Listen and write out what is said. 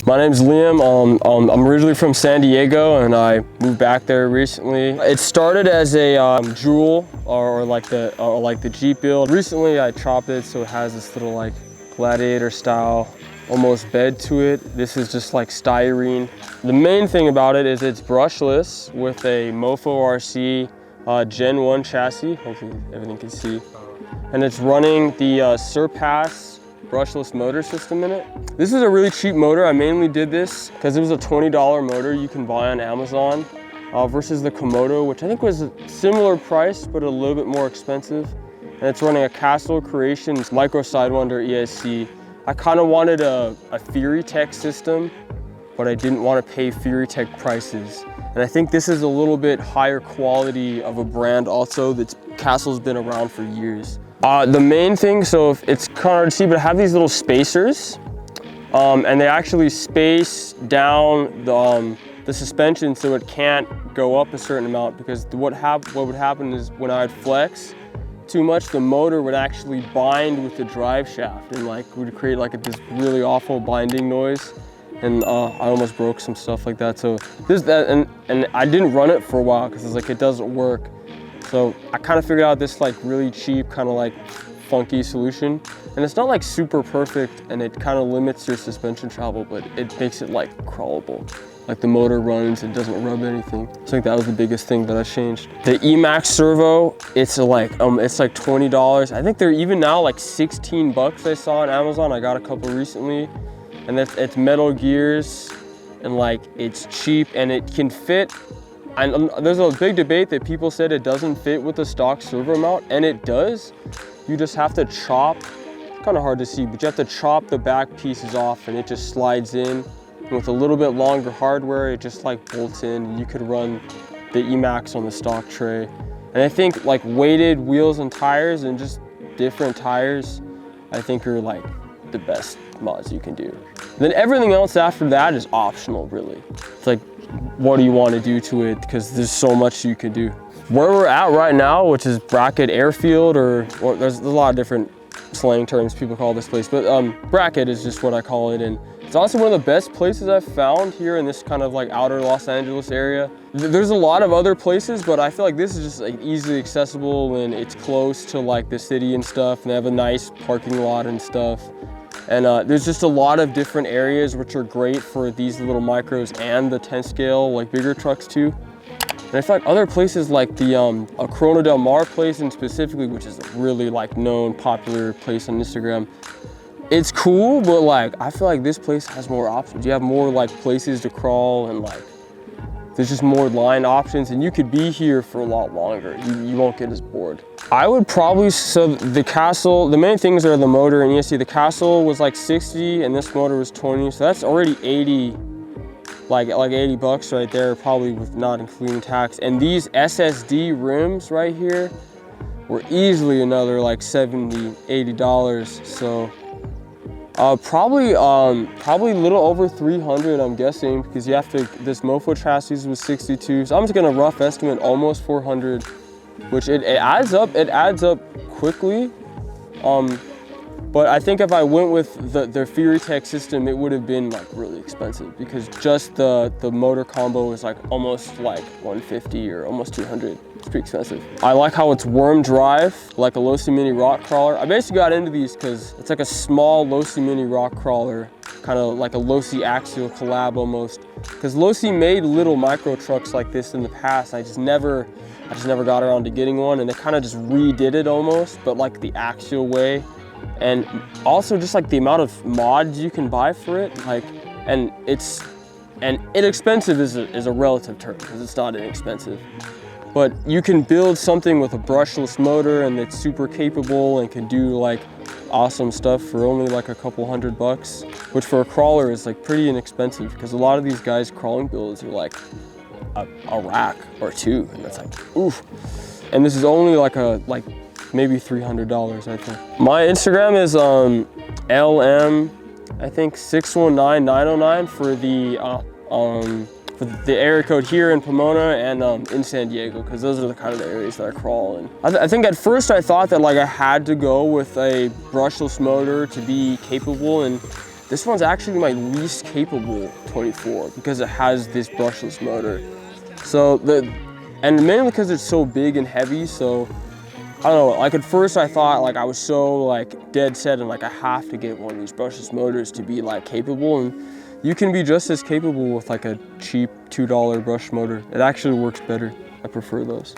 My name's Liam. I'm originally from San Diego and I moved back there recently. It started as a jewel or like the Jeep build. Recently I chopped it so it has this little like gladiator style almost bed to it. This is just like styrene. The main thing about it is it's brushless with a Mofo RC Gen 1 chassis. Hopefully everything can see. And it's running the Surpass brushless motor system in it. This is a really cheap motor. I mainly did this because it was a $20 motor you can buy on Amazon versus the Komodo, which I think was a similar price, but a little bit more expensive. And it's running a Castle Creations Micro Sidewinder ESC. I kind of wanted a Fury Tech system, but I didn't want to pay Fury Tech prices. And I think this is a little bit higher quality of a brand also. That's Castle's been around for years. The main thing, so if it's kind of hard to see, but I have these little spacers, and they actually space down the suspension so it can't go up a certain amount, because what would happen is when I'd flex too much, the motor would actually bind with the drive shaft and like would create like this really awful binding noise. And I almost broke some stuff like that. So and I didn't run it for a while because it's like it doesn't work. So I kind of figured out this like really cheap kind of like funky solution. And it's not like super perfect and it kind of limits your suspension travel, but it makes it like crawlable. Like the motor runs, it doesn't rub anything. So I think that was the biggest thing that I changed. The Emax servo, it's like $20. I think they're even now like 16 bucks I saw on Amazon. I got a couple recently. And it's metal gears and like it's cheap and it can fit. And there's a big debate that people said it doesn't fit with the stock servo mount, and it does. You just have to chop, it's kind of hard to see, but you have to chop the back pieces off and it just slides in. And with a little bit longer hardware, it just like bolts in. You could run the Emax on the stock tray. And I think like weighted wheels and tires and just different tires, I think are like the best mods you can do. Then everything else after that is optional, really. It's like, what do you want to do to it? Because there's so much you can do. Where we're at right now, which is Bracket Airfield, or there's a lot of different slang terms people call this place, but Bracket is just what I call it. And it's also one of the best places I've found here in this kind of like outer Los Angeles area. There's a lot of other places, but I feel like this is just like easily accessible and it's close to like the city and stuff. And they have a nice parking lot and stuff. And there's just a lot of different areas which are great for these little micros and the 10 scale, like bigger trucks too. And I feel like other places like the Corona Del Mar place and specifically, which is a really like known, popular place on Instagram, it's cool, but like, I feel like this place has more options. You have more like places to crawl and like, there's just more line options and you could be here for a lot longer. You won't get as bored. I would probably, so the Castle, the main things are the motor and ESC. The Castle was like 60 and this motor was 20. So that's already 80, like 80 bucks right there, probably with not including tax. And these SSD rims right here were easily another like $70, $80. So probably a little over 300, I'm guessing, because you have to, this Mofo chassis was 62. So I'm just gonna rough estimate almost 400, which it adds up quickly. But I think if I went with their Fury Tech system, it would have been like really expensive because just the motor combo is like almost like 150 or almost 200. It's pretty expensive. I like how it's worm drive, like a Losi Mini rock crawler. I basically got into these because it's like a small Losi Mini rock crawler, kind of like a Losi Axial collab almost. Because Losi made little micro trucks like this in the past. I just never got around to getting one, and they kind of just redid it almost, but like the Axial way. And also just like the amount of mods you can buy for it, like, and inexpensive is a relative term because it's not inexpensive. But you can build something with a brushless motor and it's super capable and can do like awesome stuff for only like a couple $100, which for a crawler is like pretty inexpensive because a lot of these guys' crawling builds are like a rack or two, and it's like, oof. And this is only like maybe $300, I think. My Instagram is LM, I think 619909 for the area code here in Pomona and in San Diego, because those are the kind of areas that I crawl in. I think at first I thought that like I had to go with a brushless motor to be capable, and This one's actually my least capable 24 because it has this brushless motor. So and mainly because it's so big and heavy, so I don't know, like at first I thought like I was so like dead set and like I have to get one of these brushless motors to be like capable, and you can be just as capable with like a cheap $2 brush motor. It actually works better. I prefer those.